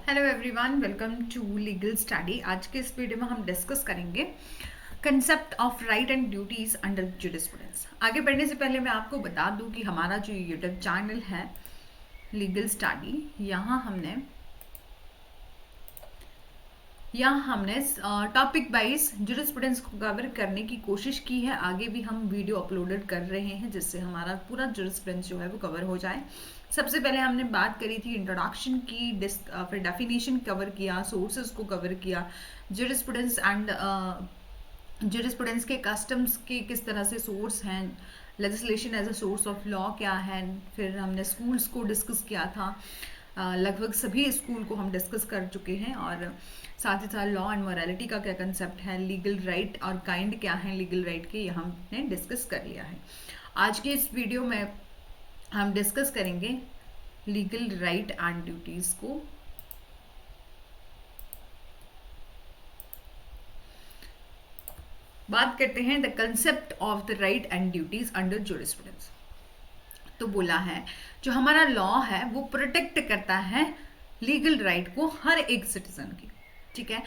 Hello everyone, welcome to legal study. आज के इस वीडियो में हम डिस्कस करेंगे concept of right and duties under jurisprudence. आगे बढ़ने से पहले मैं आपको बता दूं कि हमारा जो यूट्यूब चैनल है लीगल स्टडी, यहाँ हमने टॉपिक वाइज जुरिस्प्रूडेंस को कवर करने की कोशिश की है। आगे भी हम वीडियो अपलोडेड कर रहे हैं जिससे हमारा पूरा जुरिस्प्रूडेंस जो है वो कवर हो जाए। सबसे पहले हमने बात करी थी इंट्रोडक्शन की, फिर डेफिनेशन कवर किया, सोर्सेज को कवर किया, जुरिस्प्रूडेंस एंड जुरिस्प्रूडेंस के कस्टम्स के किस तरह से सोर्स हैं, legislation as a source of law क्या है। फिर हमने स्कूल्स को डिस्कस किया था, लगभग सभी स्कूल को हम डिस्कस कर चुके हैं। और साथ ही साथ लॉ एंड मोरालिटी का क्या कंसेप्ट है, लीगल राइट और काइंड क्या है लीगल राइट के, ये हमने डिस्कस कर लिया है। आज के इस वीडियो में हम डिस्कस करेंगे लीगल राइट एंड ड्यूटीज को। बात करते हैं the concept of the right and duties under jurisprudence. तो बोला है जो हमारा लॉ है वो प्रोटेक्ट करता है लीगल राइट को हर एक सिटीजन की, ठीक है।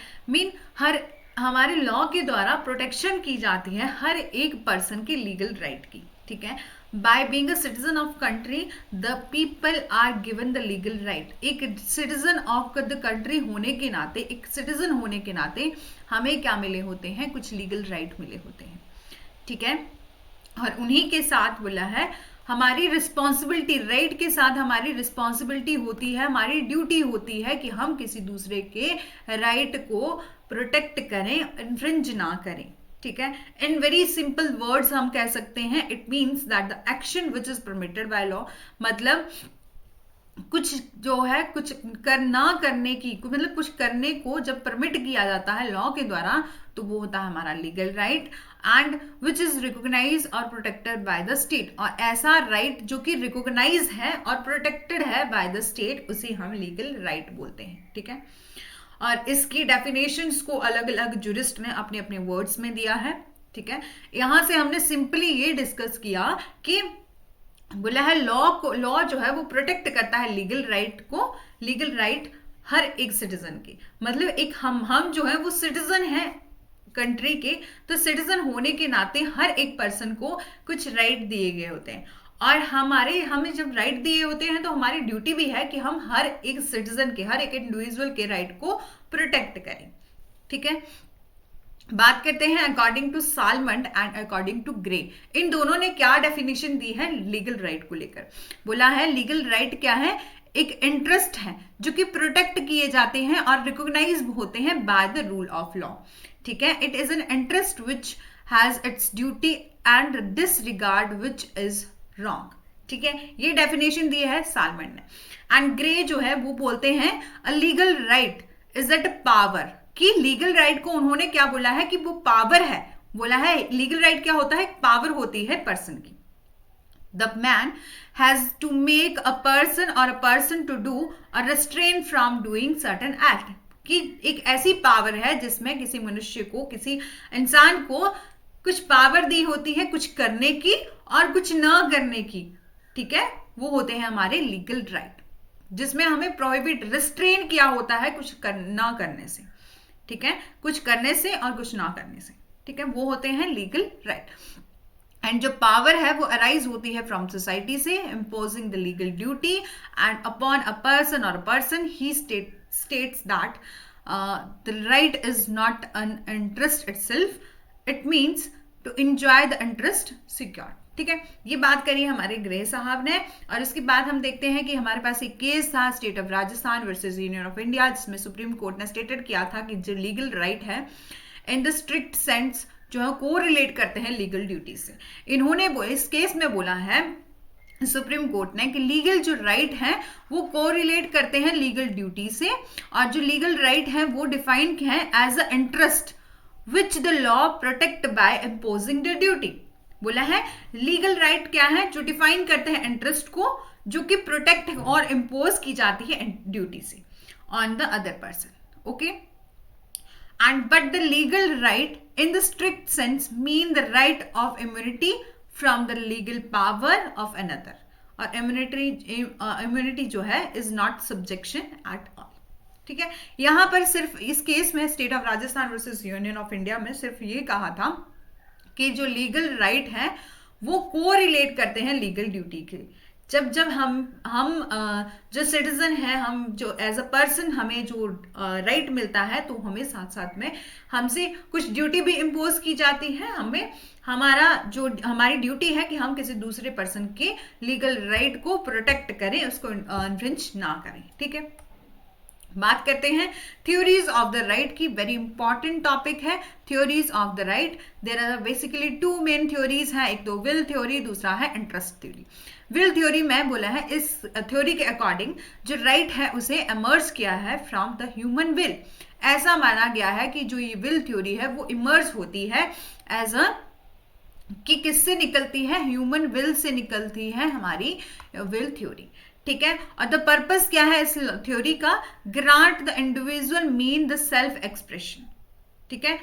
हर हमारे लॉ के द्वारा प्रोटेक्शन की जाती है हर एक पर्सन की लीगल राइट की, ठीक है। By being a citizen of country the people are given the legal right. एक सिटीजन ऑफ द कंट्री होने के नाते, एक सिटीजन होने के नाते हमें क्या मिले होते हैं, कुछ लीगल राइट मिले होते हैं, ठीक है। और उन्हीं के साथ बोला है हमारी रिस्पॉन्सिबिलिटी, राइट के साथ हमारी रिस्पॉन्सिबिलिटी होती है, हमारी ड्यूटी होती है कि हम किसी दूसरे के राइट को प्रोटेक्ट करें, इन्फ्रिंज ना करें, ठीक है। इन वेरी सिंपल वर्ड्स हम कह सकते हैं it means that the action which is permitted by law, मतलब कुछ जो है कुछ ना करने की, मतलब कुछ करने को जब परमिट किया जाता है लॉ के द्वारा तो वो होता है हमारा legal right and which is recognise और प्रोटेक्टेड बाय द स्टेट। और ऐसा राइट जो कि रिकॉग्नाइज है और प्रोटेक्टेड है बाय द स्टेट उसे हम लीगल राइट बोलते हैं, ठीक है। और इसकी डेफिनेशंस को अलग अलग जुरिस्ट ने अपने अपने वर्ड्स में दिया है, ठीक है। यहां से हमने सिंपली ये डिस्कस किया कि बोला है लॉ जो है वो प्रोटेक्ट करता है लीगल राइट को, लीगल राइट हर एक सिटीजन की, मतलब एक हम जो है वो सिटीजन है कंट्री के, तो सिटीजन होने के नाते हर एक पर्सन को कुछ राइट दिए गए होते हैं। और हमें जब राइट दिए होते हैं तो हमारी ड्यूटी भी है कि हम हर एक सिटीजन के, हर एक इंडिविजुअल के राइट को प्रोटेक्ट करें, ठीक है। बात करते हैं according to Salmond and according to Gray, इन दोनों ने क्या डेफिनेशन दी है लीगल राइट को लेकर। बोला है लीगल राइट क्या है, एक इंटरेस्ट है जो कि प्रोटेक्ट किए जाते हैं और रिकॉग्नाइज होते हैं by the rule of law, ठीक है। It is an interest which has its duty and disregard which is wrong, ठीक है। ये डेफिनेशन दी है सालमंड ने। एंड ग्रे जो है वो बोलते हैं अ legal right is that power, कि लीगल राइट को उन्होंने क्या बोला है कि वो पावर है। बोला है लीगल राइट क्या होता है, पावर होती है पर्सन की। The man has to make a person और अ पर्सन टू डू और restrain from doing certain act, कि एक ऐसी पावर है जिसमें किसी मनुष्य को, किसी इंसान को कुछ पावर दी होती है कुछ करने की और कुछ ना करने की, ठीक है। वो होते हैं हमारे लीगल राइट, जिसमें हमें प्रोहिबिट, रिस्ट्रेन किया होता है कुछ ना करने से, ठीक है, कुछ करने से और कुछ ना करने से, ठीक है। वो होते हैं लीगल राइट। एंड जो पावर है वो अराइज होती है फ्रॉम सोसाइटी से, imposing the legal duty and upon a person और अ पर्सन ही states that the right is not an interest itself, it means to enjoy the interest secured, ठीक है। ये बात करी हमारे ग्रे साहब ने। और इसके बाद हम देखते हैं कि हमारे पास एक केस था state of Rajasthan versus union of India, जिसमें सुप्रीम कोर्ट ने स्टेटेड किया था कि जो लीगल राइट है इन द स्ट्रिक्ट सेंस जो है को रिलेट करते हैं लीगल ड्यूटी से। इन्होंने इस केस में बोला है सुप्रीम कोर्ट ने कि लीगल जो राइट है वो कोरिलेट करते हैं लीगल ड्यूटी से, और जो लीगल राइट है वो डिफाइन है as a interest which the law protect by imposing the duty. बोला है लीगल राइट क्या है, जो डिफाइन करते हैं इंटरेस्ट को जो कि प्रोटेक्ट और इम्पोज की जाती है ड्यूटी से on the other person, okay. And but the legal right in the strict sense mean the right of immunity from the legal power of another, और इम्यूनिटी जो है is not subjection at all, ठीक है, यहाँ पर सिर्फ इस case में state of Rajasthan versus union of India में सिर्फ ये कहा था कि जो लीगल राइट है वो को रिलेट करते हैं लीगल ड्यूटी के। जब जब हम जो सिटीजन है, हम जो एज अ पर्सन हमें जो राइट मिलता है, तो हमें साथ साथ में हमसे कुछ ड्यूटी भी इम्पोज की जाती है। हमें हमारी ड्यूटी है कि हम किसी दूसरे पर्सन के लीगल राइट को प्रोटेक्ट करें, उसको इन्फ्रिंज ना करें। ठीक है, बात करते हैं थ्योरीज ऑफ द राइट की। वेरी इंपॉर्टेंट टॉपिक है theories of the right. There are basically two main theories हैं, एक तो विल थ्योरी, दूसरा है इंटरेस्ट थ्योरी। विल थ्योरी में बोला है, इस थ्योरी के अकॉर्डिंग जो राइट है उसे इमर्ज किया है फ्रॉम द ह्यूमन विल। ऐसा माना गया है कि जो ये विल थ्योरी है वो इमर्ज होती है एज अ कि किससे निकलती है, ह्यूमन विल से निकलती है हमारी विल थ्योरी। ठीक है, और द पर्पस क्या है इस थ्योरी का, grant the individual mean the self expression. ठीक है,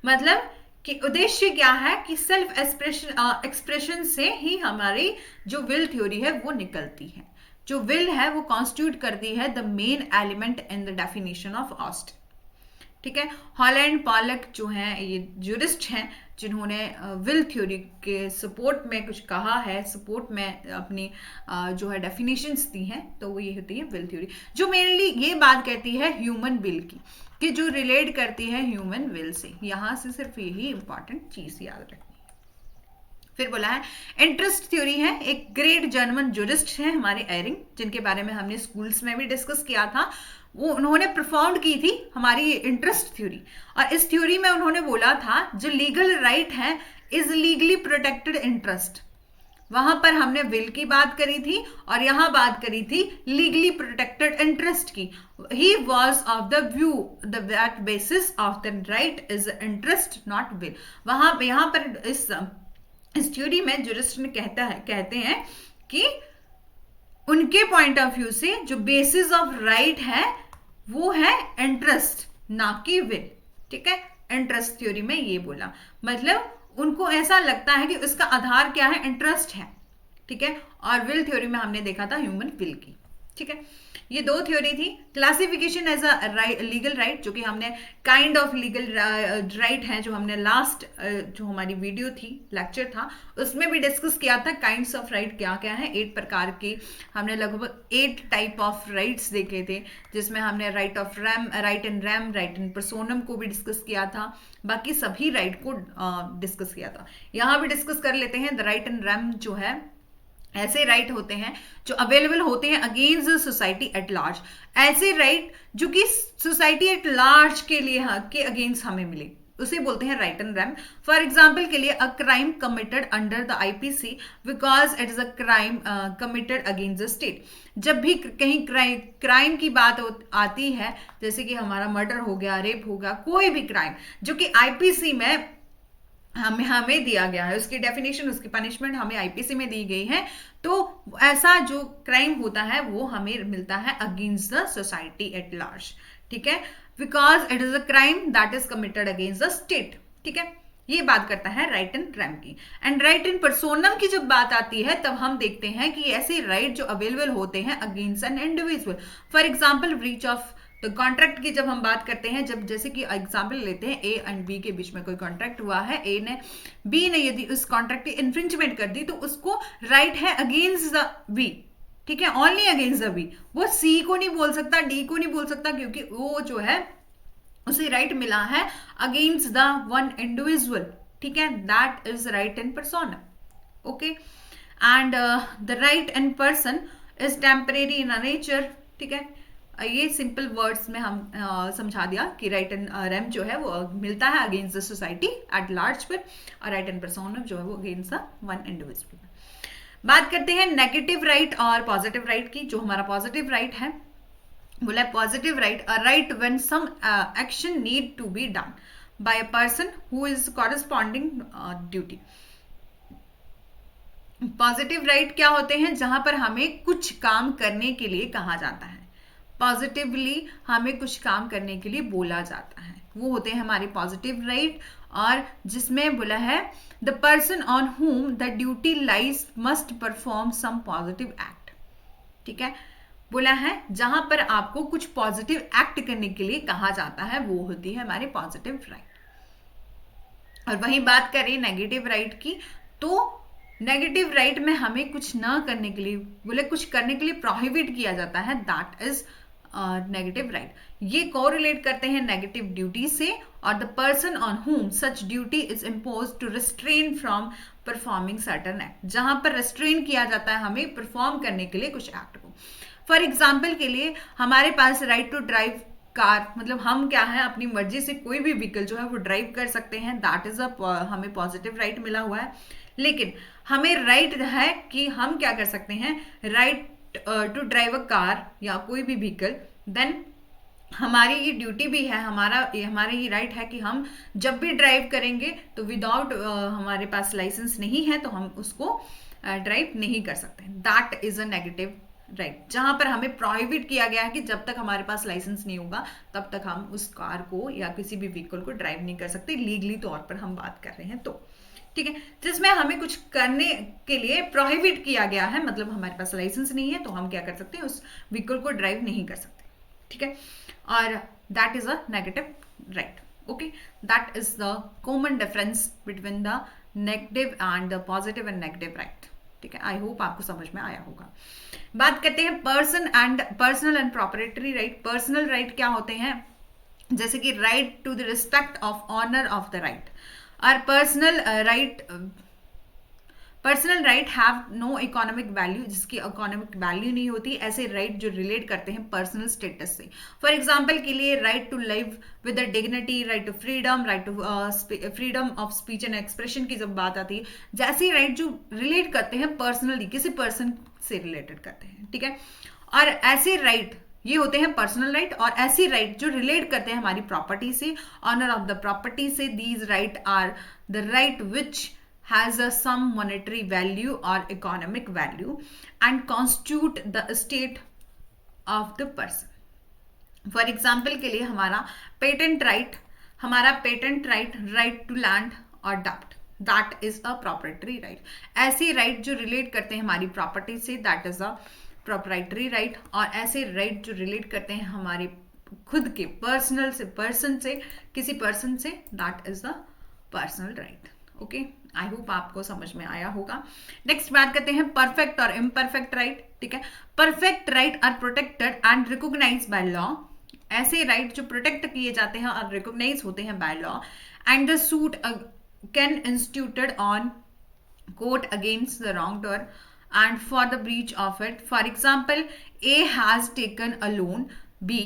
मतलब कि उद्देश्य क्या है कि सेल्फ एक्सप्रेशन से ही हमारी जो विल थ्योरी है वो निकलती है। जो विल है वो कॉन्स्टिट्यूट करती है the main element in the definition of ऑस्ट। ठीक है, हॉलैंड पॉलक जो हैं ये ज्यूरिस्ट हैं जिन्होंने विल थ्योरी के सपोर्ट में कुछ कहा है, सपोर्ट में अपनी जो है डेफिनेशंस दी हैं, तो वो ये होती है विल थ्योरी, जो मेनली ये बात कहती है ह्यूमन विल की, कि जो रिलेट करती है ह्यूमन विल से। यहाँ से सिर्फ यही इंपॉर्टेंट चीज याद रखनी है। फिर बोला है इंटरेस्ट थ्योरी है, एक ग्रेट जर्मन ज्यूरिस्ट है हमारे एरिंग, जिनके बारे में हमने स्कूल्स में भी डिस्कस किया था। वो उन्होंने परफॉर्म की थी हमारी इंटरेस्ट थ्योरी, और इस थ्योरी में उन्होंने बोला था जो लीगल राइट है इज लीगली प्रोटेक्टेड इंटरेस्ट। वहां पर हमने विल की बात करी थी और यहां बात करी थी लीगली प्रोटेक्टेड इंटरेस्ट की। He was of the view that basis of the right is interest not will. यहाँ पर इस थ्योरी में ज्यूरिस्ट ने कहते हैं कि उनके पॉइंट ऑफ व्यू से जो बेसिस ऑफ राइट है वो है इंटरेस्ट, ना कि विल। ठीक है, इंटरेस्ट थ्योरी में ये बोला, मतलब उनको ऐसा लगता है कि उसका आधार क्या है, इंटरेस्ट है। ठीक है, और विल थ्योरी में हमने देखा था ह्यूमन विल की। ठीक है, ये दो थ्योरी थी। Classification as a legal right, जो कि हमने काइंड ऑफ लीगल राइट है, जो हमने लास्ट जो हमारी वीडियो थी, लेक्चर था, उसमें भी डिस्कस किया था काइंड्स ऑफ राइट क्या क्या है। 8 प्रकार के हमने लगभग 8 टाइप ऑफ राइट्स देखे थे, जिसमें हमने right of rem, right in rem, right in personam को भी डिस्कस किया था, बाकी सभी राइट को डिस्कस किया था। यहाँ भी डिस्कस कर लेते हैं। द राइट इन रैम जो है, ऐसे राइट होते हैं जो अवेलेबल होते हैं अगेंस्ट सोसाइटी एट लार्ज। ऐसे राइट जो कि सोसाइटी एट लार्ज के लिए के अगेंस्ट हमें मिले, उसे बोलते हैं right and RAM. For example के लिए a crime committed under the IPC because it is a crime committed against the state. जब भी कहीं क्राइम की बात आती है, जैसे कि हमारा मर्डर हो गया, रेप हो गया, कोई भी क्राइम जो कि आईपीसी में हमें दिया गया है, उसकी डेफिनेशन, उसकी पनिशमेंट हमें आईपीसी में दी गई है, तो ऐसा जो क्राइम होता है वो हमें मिलता है against the society at large. ठीक है, because it is a crime that is committed against the state. ठीक है, ये बात करता है राइट इन रैम की। एंड राइट इन पर्सोनम की जब बात आती है, तब हम देखते हैं कि ऐसे राइट जो अवेलेबल होते हैं against an individual. For example breach of तो कॉन्ट्रैक्ट की जब हम बात करते हैं, जब जैसे कि एग्जाम्पल लेते हैं ए एंड बी के बीच में कोई कॉन्ट्रैक्ट हुआ है, बी ने यदि उस कॉन्ट्रैक्ट की इन्फ्रिंजमेंट कर दी, तो उसको राइट है अगेंस्ट द बी। ठीक है, ओनली अगेंस्ट द बी। वो सी को नहीं बोल सकता, डी को नहीं बोल सकता, क्योंकि वो जो है उसे राइट मिला है अगेंस्ट द वन इंडिविजुअल। ठीक है, that is right in persona. Okay, and the right in person is temporary in nature. ठीक है, ये सिंपल वर्ड्स में हम समझा दिया कि राइट एंड रैम जो है वो मिलता है against the society at large पर, और राइट एंड पर्सोना जो है वो अगेंस्ट द वन इंडिविजुअल। बात करते हैं नेगेटिव राइट और पॉजिटिव राइट की। जो हमारा पॉजिटिव राइट है, बोला positive right, a right when some action need to be done by a person who is corresponding duty. Positive right क्या होते हैं, जहां पर हमें कुछ काम करने के लिए कहा जाता है, पॉजिटिवली हमें कुछ काम करने के लिए बोला जाता है, वो होते हैं हमारे पॉजिटिव राइट। और जिसमें बोला है the person on whom the duty lies must perform some positive act. ठीक है, बोला है जहां पर आपको कुछ पॉजिटिव एक्ट करने के लिए कहा जाता है वो होती है हमारे पॉजिटिव राइट। और वहीं बात करें नेगेटिव राइट की, तो नेगेटिव राइट में हमें कुछ ना करने के लिए, बोले कुछ करने के लिए प्रोहिबिट किया जाता है, दैट इज नेगेटिव राइट। ये कोरिलेट करते हैं नेगेटिव ड्यूटी से, और the person on whom such duty is impose to restrain from performing certain act, जहां पर रिस्ट्रेन किया जाता है हमें परफॉर्म करने के लिए कुछ एक्ट को। फॉर एग्जाम्पल के लिए हमारे पास राइट टू ड्राइव कार, मतलब हम क्या है अपनी मर्जी से कोई भी व्हीकल जो है वो ड्राइव कर सकते हैं, दैट इज हमें पॉजिटिव राइट मिला हुआ है। लेकिन हमें राइट है कि हम क्या कर सकते हैं, right to drive a car या कोई भी व्हीकल, देन हमारी ये ड्यूटी भी है, हमारे ये राइट है कि हम जब भी ड्राइव करेंगे तो विदाउट हमारे पास लाइसेंस नहीं है तो हम उसको ड्राइव नहीं कर सकते। That is a negative right, जहां पर हमें प्रोहिबिट किया गया है कि जब तक हमारे पास लाइसेंस नहीं होगा तब तक हम उस कार को या किसी भी व्हीकल को ड्राइव नहीं कर सकते, लीगली तौर पर हम बात कर रहे हैं तो, ठीक है। जिसमें हमें कुछ करने के लिए प्रोहिबिट किया गया है, मतलब हमारे पास लाइसेंस नहीं है तो हम क्या कर सकते हैं, उस व्हीकल को ड्राइव नहीं कर सकते, ठीक है। और that is a negative right, okay. That is the common difference between the negative and the positive and negative right, ठीक है। आई होप आपको समझ में आया होगा। बात करते हैं personal and property right. Personal right क्या होते हैं, जैसे कि right to the respect of honour of the right, और personal right have no economic value, जिसकी इकोनॉमिक वैल्यू नहीं होती, ऐसे राइट जो रिलेट करते हैं पर्सनल स्टेटस से। फॉर एग्जाम्पल के लिए right to live with a dignity, right to freedom, right to freedom of speech and expression की जब बात आती है, जैसे राइट जो रिलेट करते हैं पर्सनली, किसी पर्सन से रिलेटेड करते हैं, ठीक है। और ऐसे राइट ये होते हैं पर्सनल राइट, और ऐसी राइट जो रिलेट करते हैं हमारी प्रॉपर्टी से, ऑनर ऑफ द प्रॉपर्टी से। These right are the right which has some monetary value or economic value and constitute the estate of the person. For example के लिए हमारा patent right, right to land और duct, that is a proprietary right. ऐसे right जो relate करते हैं हमारी property से, that is a proprietary right. और ऐसे राइट जो रिलेट करते हैं हमारे खुद के किसी पर्सन से, that is the personal right, okay. I hope आपको समझ में आया होगा। नेक्स्ट बात करते हैं परफेक्ट और इम्परफेक्ट राइट, ठीक है। Perfect right are protected and recognised by law. ऐसे राइट जो प्रोटेक्ट किए जाते हैं और रिकॉग्नाइज होते हैं by law, and the suit can instituted on court against the wrong doer and for the breach of it. For example, A has taken a loan B,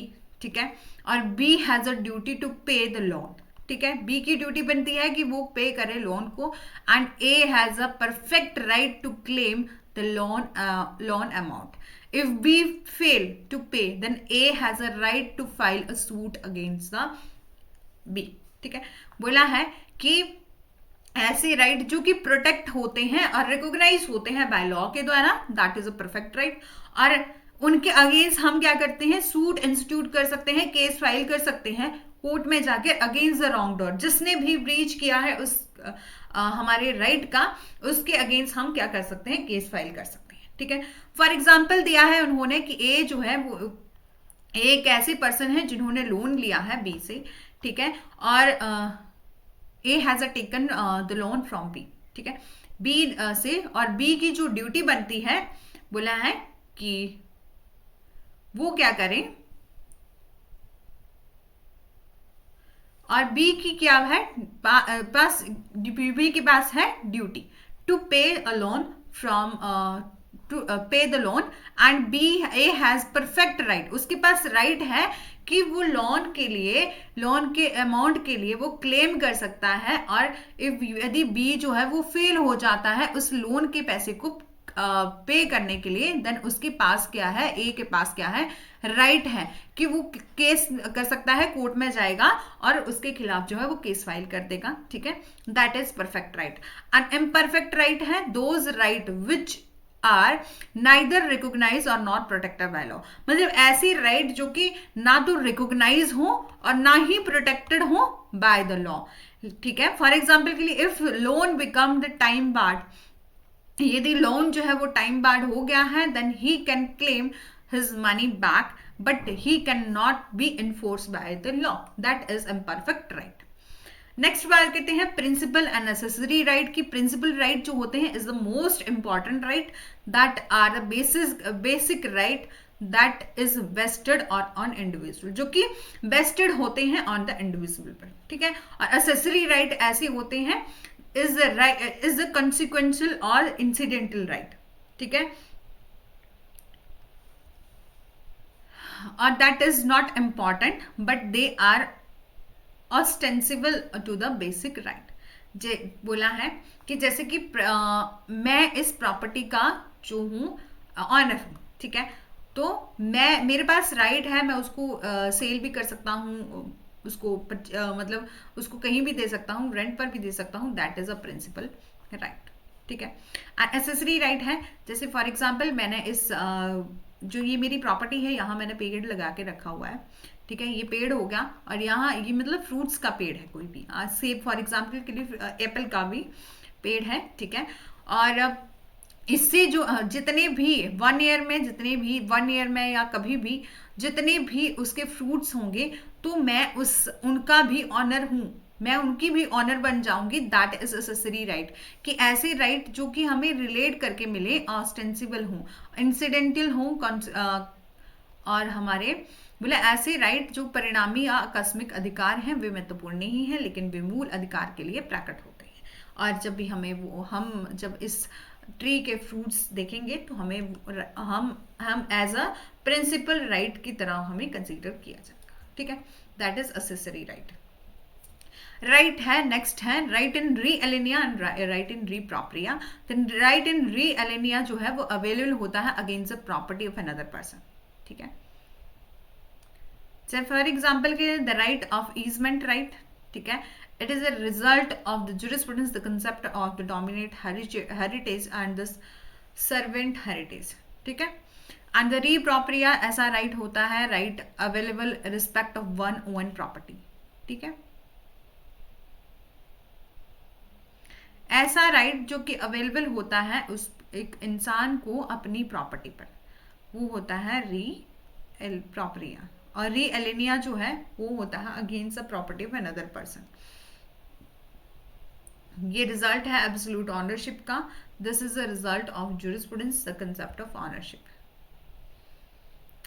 ठीक है, और B has a duty to pay the loan, ठीक है। B की duty बनती है कि वो पे करे लोन को, and A has a perfect right to claim the loan amount. If B fail to pay, then A has a right to file a suit against the B, ठीक है। बोला है कि ऐसे राइट जो कि प्रोटेक्ट होते हैं और रिकॉग्नाइज होते हैं बाय लॉ के द्वारा, that is a perfect right, और उनके अगेंस्ट हम क्या करते हैं, सूट इंस्टीट्यूट कर सकते हैं, केस फाइल कर सकते हैं कोर्ट में जाके अगेंस्ट द रॉन्ग डर, जिसने भी ब्रीच किया है उस हमारे राइट का, उसके अगेंस्ट हम क्या कर सकते हैं, केस फाइल कर सकते हैं, ठीक है। फॉर एग्जाम्पल दिया है उन्होंने कि ए जो है वो एक ऐसे पर्सन है जिन्होंने लोन लिया है बी से, ठीक है, और A has taken the loan from B, ठीक है, B से, और B की जो ड्यूटी बनती है, बोला है कि वो क्या करें, और B की क्या है पास, B के पास है ड्यूटी टू पे अ लोन फ्रॉम टू पे the loan, and A has perfect right, उसके पास राइट है कि वो लोन के अमाउंट के लिए वो क्लेम कर सकता है, और यदि बी जो है वो फेल हो जाता है उस लोन के पैसे को पे करने के लिए, देन उसके पास क्या है, ए के पास क्या है, राइट है कि वो केस कर सकता है, कोर्ट में जाएगा और उसके खिलाफ जो है वो केस फाइल कर देगा, ठीक है। That is perfect right. And imperfect right है those right which are neither recognise और नॉट प्रोटेक्टेड बाय लॉ, मतलब ऐसी राइट जो कि ना तो रिकॉग्नाइज हो और ना ही प्रोटेक्टेड हो बाय द लॉ, ठीक है। फॉर एग्जाम्पल के लिए if loan become the time barred, यदि लोन जो है वो टाइम बार्ड हो गया है, then he can claim his money back, but he cannot be enforced by the law. That is imperfect right. Next बात करते हैं प्रिंसिपल एंड नेसेसरी राइट की. प्रिंसिपल राइट जो होते हैं is the most important right that are the basic right that is vested और on individual, जो कि वेस्टेड होते हैं ऑन द इंडिविजुअल पर. ठीक है. और एसेसरी राइट ऐसे होते हैं इज द कंसिक्वेंशियल और इंसिडेंटल राइट. ठीक है. और that is not important but they are ostensible to the basic right. जे बोला है कि जैसे कि मैं इस प्रॉपर्टी का जो हूँ ऑनर हूँ. ठीक है. तो मेरे पास राइट है, मैं उसको सेल भी कर सकता हूँ, उसको मतलब उसको कहीं भी दे सकता हूँ, रेंट पर भी दे सकता हूँ. That is a principal right. ठीक है. एसेसरी राइट है, जैसे फॉर एग्जाम्पल मैंने इस जो ये मेरी प्रॉपर्टी है यहाँ मैंने पेड़ लगा के रखा हुआ है. ठीक है. ये पेड़ हो गया और यहाँ ये मतलब फ्रूट्स का पेड़ है, कोई भी सेब फॉर एग्जाम्पल के लिए एप्पल का भी पेड़ है. ठीक है. और इससे जो जितने भी 1 ईयर में या कभी भी जितने भी उसके फ्रूट्स होंगे तो मैं उनका भी ऑनर हूँ, मैं उनकी भी ऑनर बन जाऊंगी. That is accessory right. कि ऐसे राइट जो कि हमें रिलेट करके मिले, ऑस्टेंसिबल हों, इंसिडेंटल हों, और हमारे बोले ऐसे राइट जो परिणामी या आकस्मिक अधिकार हैं वे महत्वपूर्ण नहीं है लेकिन वे मूल अधिकार के लिए प्रकट होते हैं. और जब भी हम जब इस ट्री के फ्रूट्स देखेंगे तो हम एज अ प्रिंसिपल राइट की तरह हमें कंसीडर किया जाएगा. ठीक है. That is accessory right. Right है नेक्स्ट है राइट इन री एलिनिया एंड राइट इन री प्रॉपर्टिया. राइट इन री एलिनिया जो है वो अवेलेबल होता है against the property of another person. ठीक है. फॉर एग्जाम्पल के the right of easement right. ठीक है. It is a result of the jurisprudence, the concept of the dominant heritage and the servant heritage. ठीक है. And the re-proprietary ऐसा right होता है right available respect of one own property. ठीक है. ऐसा right जो कि available होता है उस एक इंसान को अपनी प्रॉपर्टी पर, वो होता है re-proprietary. और re-alienation जो है वो होता है against the property of another person. ये रिजल्ट है एब्सोल्यूट ऑनरशिप का. This is a result of jurisprudence, the concept of ownership.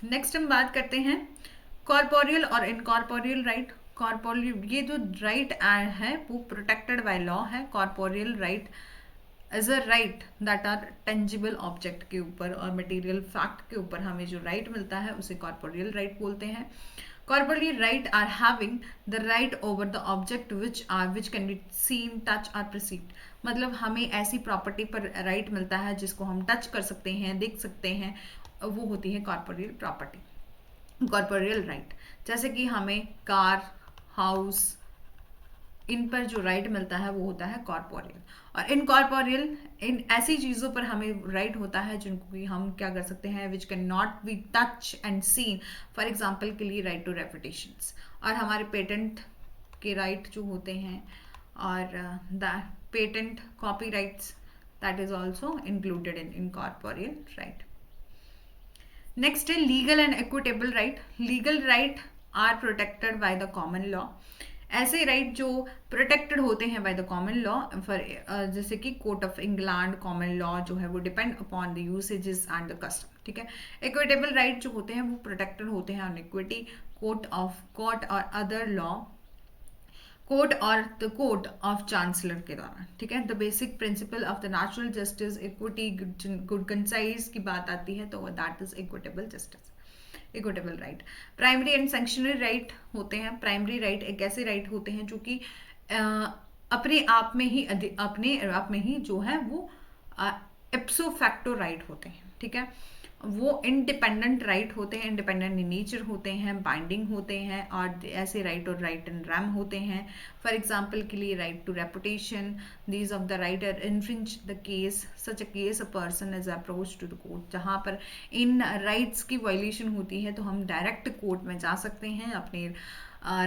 Next हम बात करते हैं कॉर्पोरियल और इनकॉर्पोरियल राइट. कॉर्पोरियल ये जो राइट है वो प्रोटेक्टेड बाय लॉ है. Corporeal right as a right that are tangible object के ऊपर और मटेरियल फैक्ट के ऊपर हमें जो राइट मिलता है उसे कॉर्पोरियल राइट बोलते हैं. Corporeal right are having the right over the object which can be seen, touch or perceived. मतलब हमें ऐसी प्रॉपर्टी पर राइट मिलता है जिसको हम टच कर सकते हैं, देख सकते हैं, वो होती है कॉर्पोरियल प्रॉपर्टी, कॉर्पोरियल राइट. जैसे कि हमें कार, हाउस, इन पर जो राइट मिलता है वो होता है कॉर्पोरियल. और इनकॉर्पोरियल इन ऐसी चीज़ों पर हमें राइट होता है जिनको कि हम क्या कर सकते हैं, which can not be touch and seen. For example के लिए राइट टू रेपुटेशंस और हमारे पेटेंट के राइट जो होते हैं और the patent copy rights that is also included in incorporeal right. Next है legal and equitable right. Legal right are protected by the common law. ऐसे राइट जो प्रोटेक्टेड होते हैं by the common law, for जैसे कि court of England common law जो है वो depend upon the usages and the custom. ठीक है. इक्विटेबल राइट जो होते हैं वो प्रोटेक्टेड होते हैं ऑन इक्विटी, कोर्ट और अदर लॉ, कोर्ट और द कोर्ट ऑफ चांसलर के द्वारा. ठीक है. The basic principle of the natural justice, equity, good conscience की बात आती है तो that is equitable justice, equitable right. Primary and secondary right होते हैं. प्राइमरी राइट एक ऐसे राइट होते हैं जो कि अपने आप में ही जो है वो इप्सो फैक्टो राइट होते हैं. ठीक है. वो इंडिपेंडेंट राइट होते हैं, इंडिपेंडेंट इन नेचर होते हैं, बाइंडिंग होते हैं और ऐसे राइट और राइट इन रैम होते हैं. फॉर एग्जाम्पल के लिए right to reputation, these of the right are infringe the case, such a case a person is approach to the court. जहाँ पर इन राइट्स की वायलेशन होती है तो हम डायरेक्ट कोर्ट में जा सकते हैं, अपने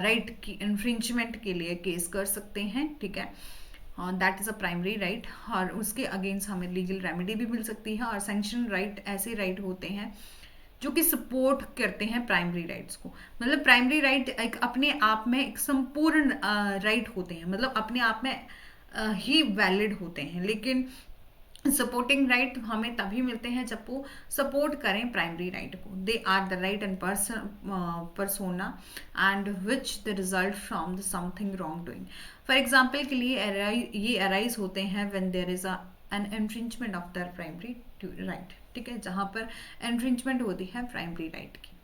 राइट की इन्फ्रिंचमेंट के लिए केस कर सकते हैं. ठीक है. That is a primary right और उसके अगेंस्ट हमें लीगल रेमेडी भी मिल सकती है. और सैंक्शन राइट ऐसे राइट होते हैं जो कि सपोर्ट करते हैं प्राइमरी राइट्स को। मतलब प्राइमरी राइट एक अपने आप में एक संपूर्ण राइट होते हैं, मतलब अपने आप में ही वैलिड होते हैं, लेकिन सपोर्टिंग राइट हमें तभी मिलते हैं जब वो सपोर्ट करें प्राइमरी राइट को। They are the right and persona and which the result from the something wrong doing. For example के लिए ये अराइज होते हैं when there is an infringement of the primary right, ठीक है, जहां पर इन्फ्रिंचमेंट होती है प्राइमरी राइट की।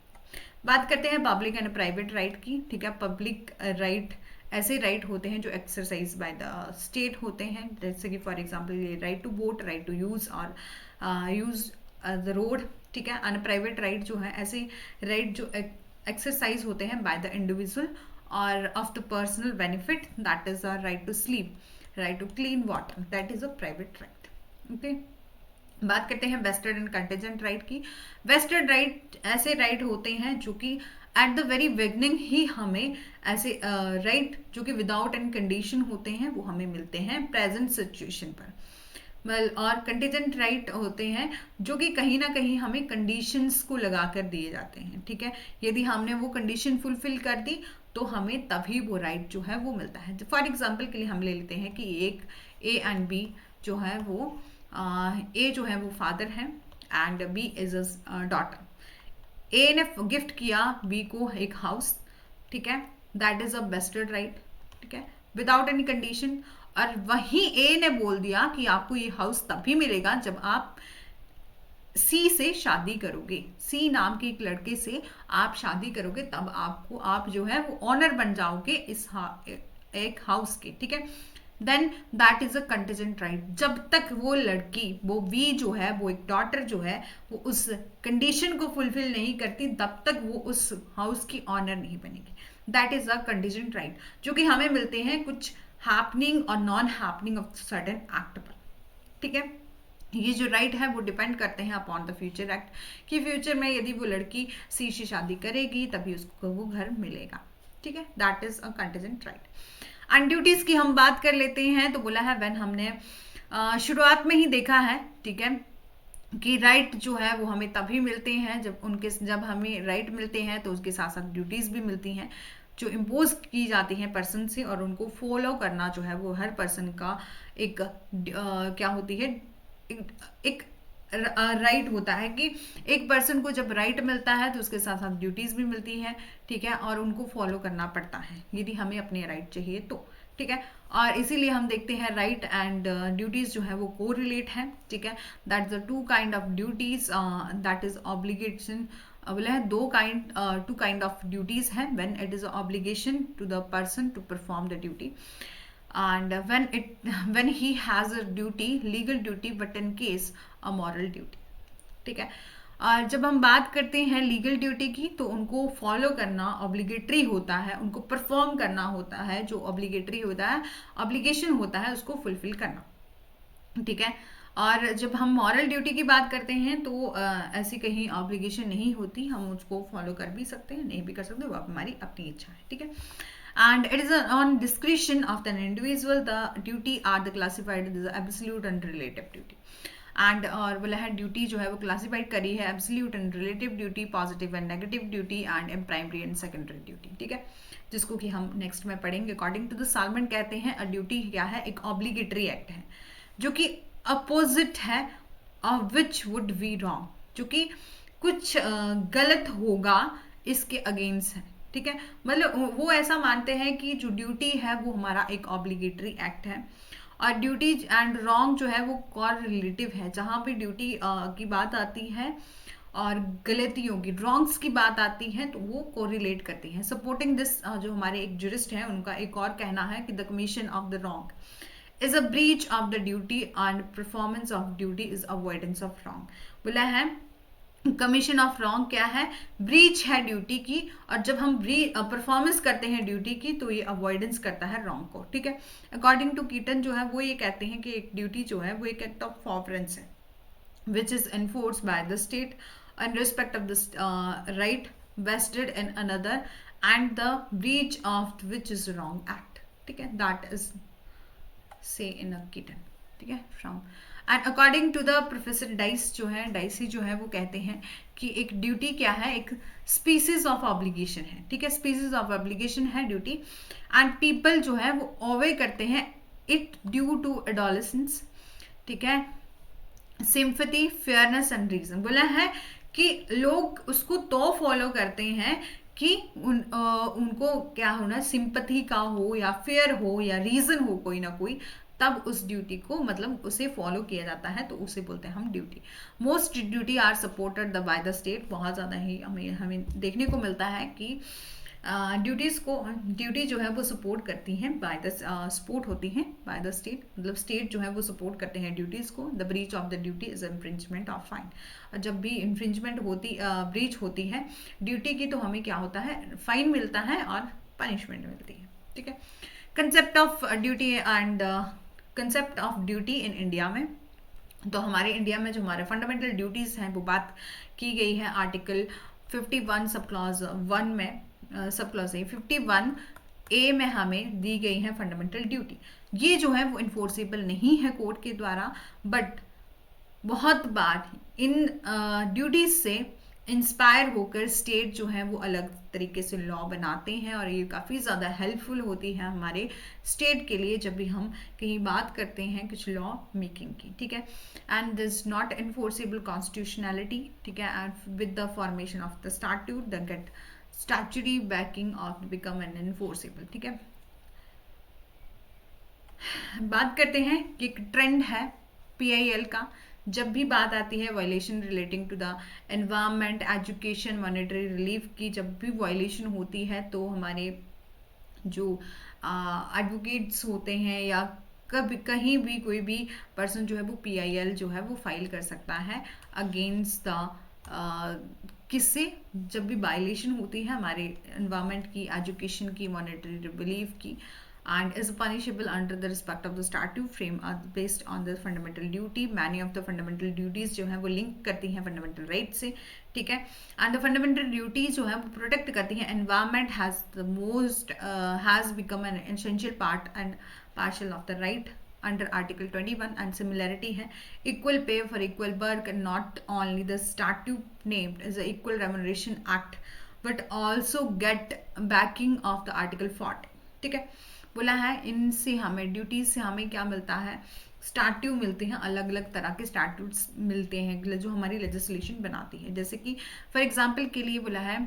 बात करते हैं पब्लिक एंड प्राइवेट राइट की, ठीक है। पब्लिक राइट ऐसे राइट होते हैं जो एक्सरसाइज बाय द स्टेट होते हैं, जैसे कि फॉर एग्जांपल ये right to vote, right to use और यूज द रोड, ठीक है। अन प्राइवेट राइट जो है ऐसे राइट जो एक्सरसाइज होते हैं बाय द इंडिविजुअल और of the personal benefit, that is a right to sleep, right to clean water, that is a private right, okay. बात करते हैं वेस्टेड एंड कंटीजेंट राइट की। वेस्टेड राइट ऐसे right होते हैं जो कि एट द वेरी बिगनिंग ही हमें ऐसे राइट जो कि विदाउट एनी कंडीशन होते हैं वो हमें मिलते हैं प्रेजेंट सिचुएशन पर। और कंटीजेंट राइट होते हैं जो कि कहीं ना कहीं हमें कंडीशंस को लगा कर दिए जाते हैं, ठीक है। यदि हमने वो कंडीशन फुलफिल कर दी तो हमें तभी वो राइट जो है वो मिलता है। फॉर एग्जाम्पल के लिए हम ले लेते हैं कि एक ए एंड बी जो है वो ए जो है वो फादर है and B is a daughter. A ने गिफ्ट किया बी को एक हाउस, ठीक है, that is a vested right, ठीक है, विदाउट एनी कंडीशन। और वहीं ए ने बोल दिया कि आपको ये हाउस तभी मिलेगा जब आप सी से शादी करोगे, सी नाम के एक लड़के से आप शादी करोगे, तब आपको आप जो है वो ऑनर बन जाओगे इस एक हाउस के, ठीक है। Then that is a contingent right. जब तक वो लड़की वो बी जो है वो एक डॉटर जो है वो उस कंडीशन को फुलफिल नहीं करती तब तक वो उस हाउस की ऑनर नहीं बनेगी। That is a contingent right जो कि हमें मिलते हैं कुछ हैपनिंग और non happening of certain act पर, ठीक है। ये जो राइट है वो डिपेंड करते हैं अपॉन द फ्यूचर एक्ट कि फ्यूचर में यदि वो लड़की सी से शादी करेगी तभी उसको वो घर मिलेगा, ठीक है। That is a contingent right. And duties की हम बात कर लेते हैं तो बोला है व्हेन हमने शुरुआत में ही देखा है, ठीक है, कि राइट जो है वो हमें तभी मिलते हैं जब हमें राइट मिलते हैं तो उसके साथ साथ ड्यूटीज भी मिलती हैं जो इम्पोज की जाती हैं पर्सन से, और उनको फॉलो करना जो है वो हर पर्सन का एक क्या होती है एक राइट होता है कि एक पर्सन को जब राइट मिलता है तो उसके साथ साथ ड्यूटीज भी मिलती है, ठीक है, और उनको फॉलो करना पड़ता है यदि हमें अपने राइट चाहिए तो, ठीक है। और इसीलिए हम देखते हैं राइट एंड ड्यूटीज जो है वो को रिलेट है, ठीक है। That is the two kind of duties, that is obligation, बोला है टू काइंड ऑफ ड्यूटीज है when it is obligation to the person to perform the duty and when he has a duty, legal duty, but in case a moral duty, ठीक है। और जब हम बात करते हैं लीगल ड्यूटी की तो उनको फॉलो करना ऑब्लिगेटरी होता है, उनको परफॉर्म करना होता है, जो ऑब्लिगेटरी होता है ऑब्लिगेशन होता है उसको फुलफिल करना, ठीक है। और जब हम मॉरल ड्यूटी की बात करते हैं तो ऐसी कहीं ऑब्लिगेशन नहीं होती, हम उसको फॉलो कर भी सकते हैं नहीं भी कर सकते, वो हमारी अपनी इच्छा है, ठीक है। And it is on discretion of an individual. The duty are the classified as absolute and relative duty. And और बोला है ड्यूटी जो है वो क्लासिफाइड करी है absolute and relative duty, positive and negative duty and primary and secondary duty, ठीक है, जिसको कि हम नेक्स्ट में पढ़ेंगे। अकॉर्डिंग टू द सालमन कहते हैं अ ड्यूटी क्या है, एक ऑब्लिगेटरी एक्ट है जो कि अपोजिट है of which would be wrong, जो कि कुछ गलत होगा इसके अगेंस्ट है, ठीक है। मतलब वो ऐसा मानते हैं कि जो ड्यूटी है वो हमारा एक ऑब्लिगेटरी एक्ट है और ड्यूटी एंड रॉन्ग जो है वो कॉर रिलेटिव है, जहाँ पे ड्यूटी की बात आती है और गलतियों की रॉन्ग्स की बात आती है तो वो कोरिलेट करती हैं। सपोर्टिंग दिस जो हमारे एक जुरिस्ट हैं उनका एक और कहना है कि the commission of the wrong is a breach of the duty and performance of duty is avoidance of wrong. बोला है कमीशन ऑफ रॉन्ग क्या है, ब्रीच है ड्यूटी की, और जब हम परफॉर्मेंस करते हैं ड्यूटी की तो ये अवॉइडेंस करता है रॉन्ग को, ठीक है। अकॉर्डिंग टू कीटन जो है वो ये कहते हैं कि एक ड्यूटी जो है वो एक एक्ट ऑफ फॉरेंस है which is enforce by the state in respect of the right vested in another and the breach of which is wrong act, ठीक है, दैट इज से इन अ कीटन, ठीक है, from and according to the professor Dice जो है, dicey जो है वो कहते हैं कि एक ड्यूटी क्या है, एक स्पीसीज ऑफ ऑब्लिगेशन है, ठीक है, स्पीसीज ऑफ ऑब्लिगेशन है ड्यूटी। एंड पीपल जो है वो ओवे करते हैं इट ड्यू टू एडोलेसेंस, ठीक है, सिंपैथी, फेयरनेस एंड रीजन। बोला है कि लोग उसको तो फॉलो करते हैं कि उनको क्या होना, सिंपैथी का हो या फेयर हो या रीजन हो कोई ना कोई, तब उस ड्यूटी को मतलब उसे फॉलो किया जाता है, तो उसे बोलते हैं हम duty. Most duty are supported by the state. बहुत ज़्यादा ही हमें हमें देखने को मिलता है कि ड्यूटी जो है वो सपोर्ट करती हैं बाय द सपोर्ट होती हैं बाय द स्टेट, मतलब स्टेट जो है वो सपोर्ट करते हैं ड्यूटीज़ को। The breach of the duty is infringement of fine. जब भी इन्फ्रिंजमेंट होती ब्रीच होती है ड्यूटी की, तो हमें क्या होता है, फाइन मिलता है और पनिशमेंट मिलती है, ठीक है। Concept of duty and concept of duty in India में, तो हमारे इंडिया में जो हमारे फंडामेंटल ड्यूटीज़ हैं वो बात की गई है आर्टिकल 51 सब क्लॉज 1 में, सब क्लॉज 51A में हमें दी गई है फंडामेंटल ड्यूटी। ये जो है वो इन्फोर्सेबल नहीं है कोर्ट के द्वारा, बट बहुत बार इन ड्यूटीज से इंस्पायर होकर स्टेट जो है वो अलग तरीके से लॉ बनाते हैं, और ये काफ़ी ज़्यादा हेल्पफुल होती है हमारे स्टेट के लिए जब भी हम कहीं बात करते हैं कुछ लॉ मेकिंग की, ठीक है। And this not enforceable constitutionality, ठीक है, and with the formation of the statute the get statutory backing of become an enforceable, ठीक है। बात करते हैं कि एक ट्रेंड है PIL का, जब भी बात आती है violation relating to the environment, education, monetary relief की, जब भी वायलेशन होती है तो हमारे जो एडवोकेट्स होते हैं या कभी कहीं भी कोई भी पर्सन जो है वो PIL जो है वो फाइल कर सकता है अगेंस्ट द किससे, जब भी वायलेशन होती है हमारे एनवायरनमेंट की, एजुकेशन की, मॉनेटरी रिलीफ की, and is punishable under the respect of the statute frame based on the fundamental duty। many of the fundamental duties जो है वो लिंक करती हैं fundamental right से, ठीक है। and the fundamental duties जो है वो प्रोटेक्ट करती हैं environment has the most has become an essential part and partial of the right under article 21। and similarity है equal pay for equal work, not only the statute named as the equal remuneration act but also get backing of the article 40, ठीक है। बोला है इनसे हमें duties से हमें क्या मिलता है, स्टैट्यू मिलते हैं, अलग अलग तरह के स्टैट्यूट्स मिलते हैं जो हमारी लेजिस्लेशन बनाती है। जैसे कि फॉर एग्जांपल के लिए बोला है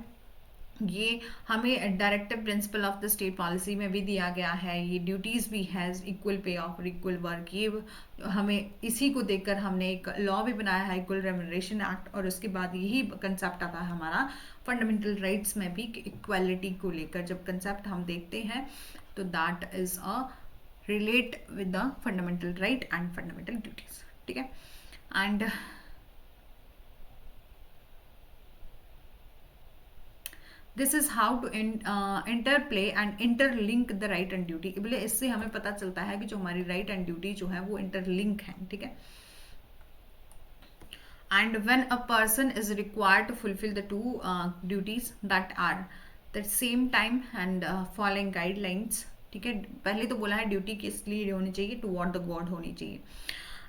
ये हमें directive principle of the state policy में भी दिया गया है, ये ड्यूटीज़ भी है, equal pay of equal work, ये हमें इसी को देखकर हमने एक लॉ भी बनाया है इक्वल रेम्यूनरेशन एक्ट, और उसके बाद यही कंसेप्ट आता है हमारा फंडामेंटल राइट्स में भी इक्वालिटी को लेकर जब कंसेप्ट हम देखते हैं तो that is a relate with the fundamental right and fundamental duties, ठीक है। And this is how to interplay and interlink the right and duty. बोले इससे हमें पता चलता है कि जो हमारी राइट एंड ड्यूटी जो है वो इंटरलिंक है, ठीक है। And when a person is required to fulfil the two duties that are that same time and following guidelines, ठीक है। पहले तो बोला है ड्यूटी किस लिए होनी चाहिए, टुवर्ड द गॉड होनी चाहिए,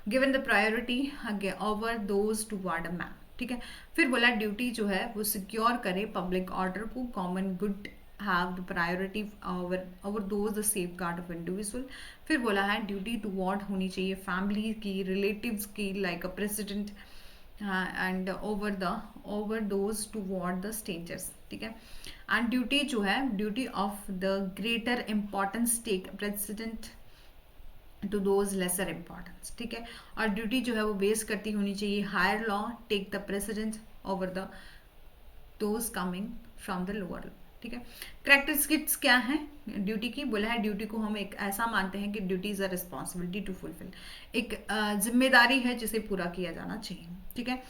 given the priority over those toward a man, ठीक है। फिर बोला ड्यूटी जो है वो सिक्योर करे पब्लिक ऑर्डर को, common good have the priority over those the safe guard of individual. फिर बोला है ड्यूटी टुवर्ड होनी चाहिए फैमिली की, रिलेटिव्स की, like a president, and over those toward the strangers, ठीक है। एंड ड्यूटी जो है duty of the greater importance take president to those lesser importance, ठीक है। और ड्यूटी जो है वो बेस करती होनी चाहिए higher law take the precedence over the those coming from the lower, ठीक है। कैरेक्टरिस्टिक्स क्या है ड्यूटी की, बोला है ड्यूटी को हम एक ऐसा मानते हैं कि duty is a responsibility to fulfil, एक जिम्मेदारी है जिसे पूरा किया जाना चाहिए, ठीक है।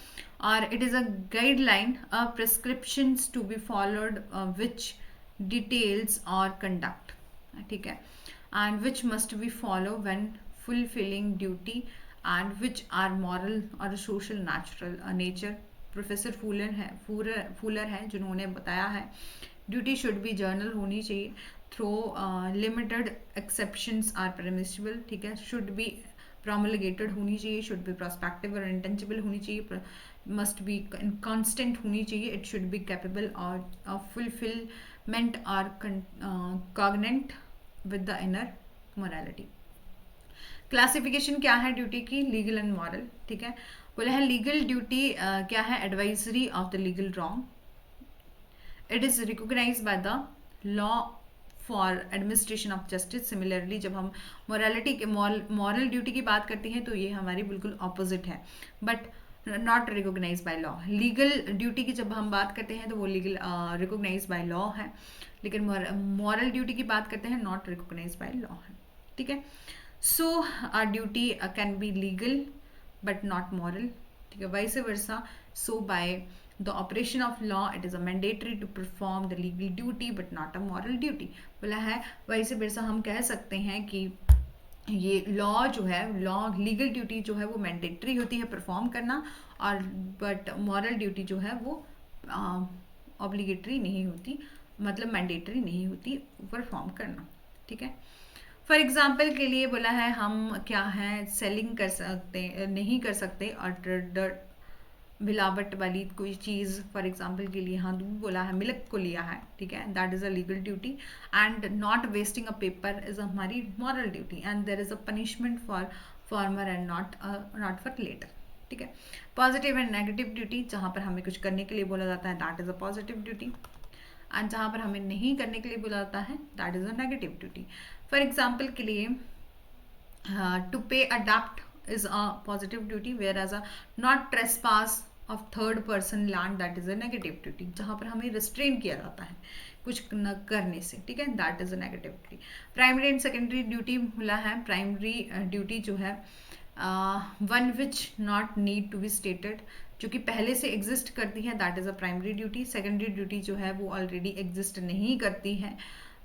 और it is a guideline, a prescriptions to be followed which details और कंडक्ट, ठीक है, and which must be followed when fulfilling duty and which are moral or social natural nature। Professor Fuller है जिन्होंने बताया है ड्यूटी शुड बी जर्नल होनी चाहिए, through limited exceptions are permissible, ठीक है, शुड बी प्रोमलगेटेड होनी चाहिए, शुड बी प्रोस्पेक्टिव और इंटेंजिबल होनी चाहिए, मस्ट बी कांस्टेंट होनी चाहिए, इट शुड बी कैपेबल और फुलफिलमेंट और cognate with the inner morality. Classification क्या है ड्यूटी की? Legal and moral. ठीक है, बोला है लीगल ड्यूटी क्या है? Advisory of the legal wrong, it is recognise by the law for administration of justice. Similarly जब हम मोरालिटी के मॉरल ड्यूटी की बात करते हैं तो ये हमारी बिल्कुल ऑपोजिट है, but not recognize by law. Legal duty की जब हम बात करते हैं तो वो लीगल रिकोगनाइज बाय लॉ है, लेकिन मॉरल ड्यूटी की बात करते हैं नॉट रिकोगनाइज बाय लॉ है। ठीक है, सो our duty can be legal but not moral. ठीक है, vice versa. So by the operation of law it is a mandatory to perform the legal duty but not a moral duty. बोला है vice versa, हम कह सकते हैं कि ये लॉ जो है, लॉ लीगल ड्यूटी जो है वो मैंडेटरी होती है परफॉर्म करना, और बट मॉरल ड्यूटी जो है वो ऑब्लिगेटरी नहीं होती, मतलब मैंडेटरी नहीं होती परफॉर्म करना। ठीक है, फॉर एग्जाम्पल के लिए बोला है हम क्या है सेलिंग कर सकते नहीं कर सकते, और मिलावट वाली कोई चीज़, फॉर एग्जाम्पल के लिए हाँ दूध बोला है, मिल्क को लिया है, ठीक है, that is a legal duty, and not wasting a paper is हमारी moral duty, and there is a punishment for former and not for latter. ठीक है, पॉजिटिव एंड नेगेटिव ड्यूटी, जहाँ पर हमें कुछ करने के लिए बोला जाता है that is a positive duty, and जहाँ पर हमें नहीं करने के लिए बोला जाता है that is a negative duty. For example के लिए टू पे अ डेब्ट is a positive duty, whereas a not trespass of third person land that is a negative duty, जहाँ पर हमें restrain किया जाता है कुछ न करने से। ठीक है, that is a negative duty. Primary and secondary duty बोला है, primary duty जो है one which not need to be stated, जो कि पहले से exist करती है, that is a primary duty. secondary duty जो है वो already exist नहीं करती है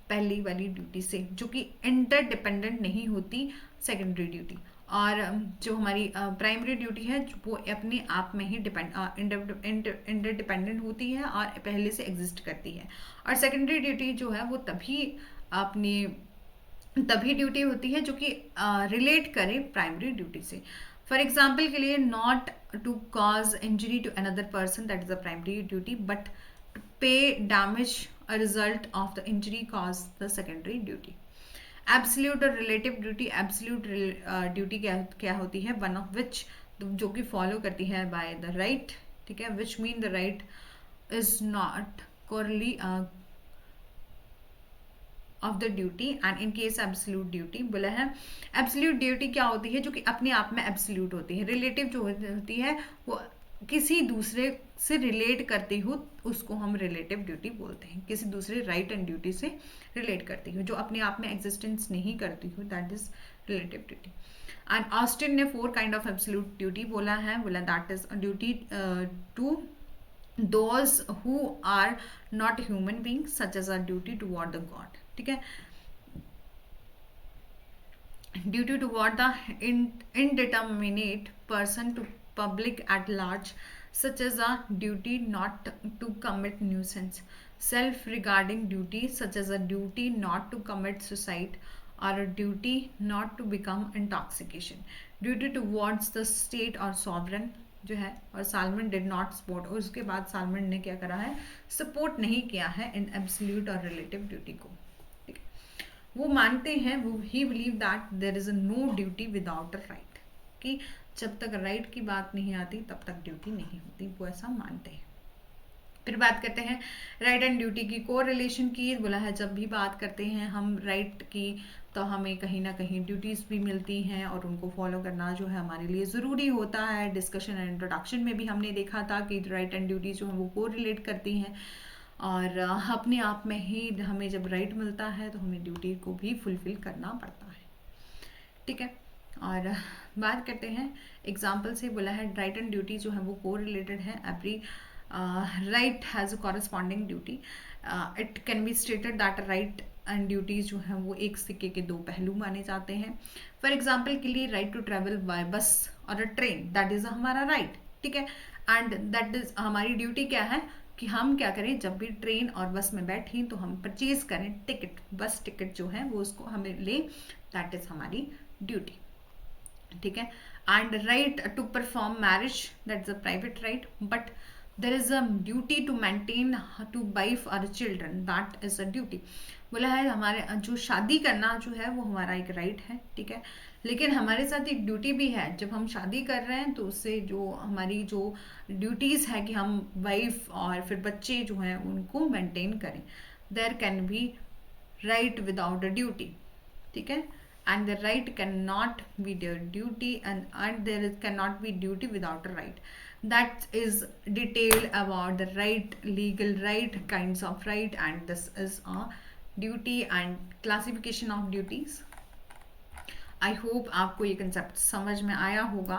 पहली वाली ड्यूटी से, जो कि इंटरडिपेंडेंट नहीं होती सेकेंडरी ड्यूटी, और जो हमारी प्राइमरी ड्यूटी है वो अपने आप में ही इंटरडिपेंडेंट होती है और पहले से एग्जिस्ट करती है, और सेकेंडरी ड्यूटी जो है वो तभी ड्यूटी होती है जो कि रिलेट करे प्राइमरी ड्यूटी से। फॉर एग्जाम्पल के लिए not to cause injury to another person, that is a primary duty, but to pay damage a result of the injury caused the secondary duty. Absolute और relative duty, absolute duty क्या होती है? one of which, जो कि follow करती है by the right, ठीक है, which mean the right is not correlate of the duty, and in case absolute duty बोला है absolute duty क्या होती है? जो कि अपने आप में absolute होती है। relative जो होती है वो किसी दूसरे से रिलेट करती हूँ, उसको हम रिलेटिव ड्यूटी बोलते हैं, किसी दूसरे राइट एंड ड्यूटी से रिलेट करती हूँ, जो अपने आप में एग्जिस्टेंस नहीं करती हूँ, that is relative duty. And Austin ने 4 काइंड ऑफ एब्सोल्यूट ड्यूटी बोला that is duty to those who are not human being, such as a duty toward the god. ठीक है, duty toward the indeterminate person to public at large, such as a duty not to commit nuisance, self-regarding duty such as a duty not to commit suicide, or a duty not to become intoxication, duty towards the state or sovereign जो है, और salmon did not support, और उसके बाद salmon ने क्या करा है, सपोर्ट नहीं किया है इन एब्सोल्यूट और रिलेटिव ड्यूटी को। ठीक है, वो मानते हैं, वो ही believe that there is no duty without a right, कि जब तक राइट की बात नहीं आती तब तक ड्यूटी नहीं होती, वो ऐसा मानते हैं। फिर बात करते हैं राइट एंड ड्यूटी की को रिलेशन की। बोला है जब भी बात करते हैं हम राइट की तो हमें कहीं ना कहीं ड्यूटीज़ भी मिलती हैं, और उनको फॉलो करना जो है हमारे लिए ज़रूरी होता है। डिस्कशन एंड इंट्रोडक्शन में भी हमने देखा था कि राइट एंड ड्यूटी जो है वो को रिलेट करती हैं, और अपने आप में ही हमें जब राइट मिलता है तो हमें ड्यूटी को भी फुलफिल करना पड़ता है। ठीक है, और बात करते हैं एग्जाम्पल से। बोला है राइट एंड ड्यूटी जो है वो को रिलेटेड है, every right has a corresponding duty, it can be stated that right and duties जो हैं वो एक सिक्के के 2 पहलू माने जाते हैं। फॉर एग्जाम्पल के लिए राइट टू ट्रेवल बाय बस और अ ट्रेन, दैट इज हमारा राइट। ठीक है, एंड दैट इज हमारी ड्यूटी क्या है कि हम क्या करें, जब भी ट्रेन और बस में बैठें तो हम परचेज करें टिकट, बस टिकट जो है वो उसको हमें ले, दैट इज हमारी ड्यूटी। ठीक है. And right to perform marriage, that's a private right, but there is a duty to maintain to wife और children, that is a duty. बोला है हमारे जो शादी करना जो है वो हमारा एक राइट है, ठीक है, लेकिन हमारे साथ एक ड्यूटी भी है. जब हम शादी कर रहे हैं तो उससे जो हमारी जो ड्यूटीज़ है कि हम वाइफ और फिर बच्चे जो हैं उनको मेंटेन करें. There can be right without a duty, ठीक है. And the right can not be there duty, and there can not be duty without a right. That is detailed about the right, legal right, kinds of right, and this is a duty and classification of duties. I hope आपको ये concept समझ में आया होगा.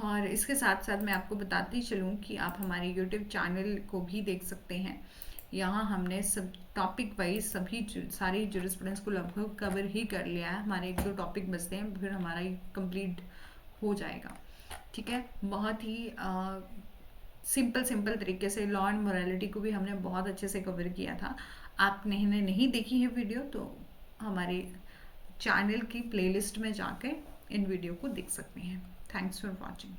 और इसके साथ साथ मैं आपको बताती चलूँ कि आप हमारे यूट्यूब चैनल को भी देख सकते हैं. यहाँ हमने सब टॉपिक वाइज सारी जूरिस्प्रूडेंस को लगभग कवर ही कर लिया है. हमारे एक दो टॉपिक बचते हैं, फिर हमारा ये कंप्लीट हो जाएगा, ठीक है. बहुत ही सिंपल तरीके से लॉ एंड मोरालिटी को भी हमने बहुत अच्छे से कवर किया था. आपने नहीं देखी है वीडियो तो हमारे चैनल की प्लेलिस्ट में जाकर इन वीडियो को देख सकते हैं. Thanks for watching.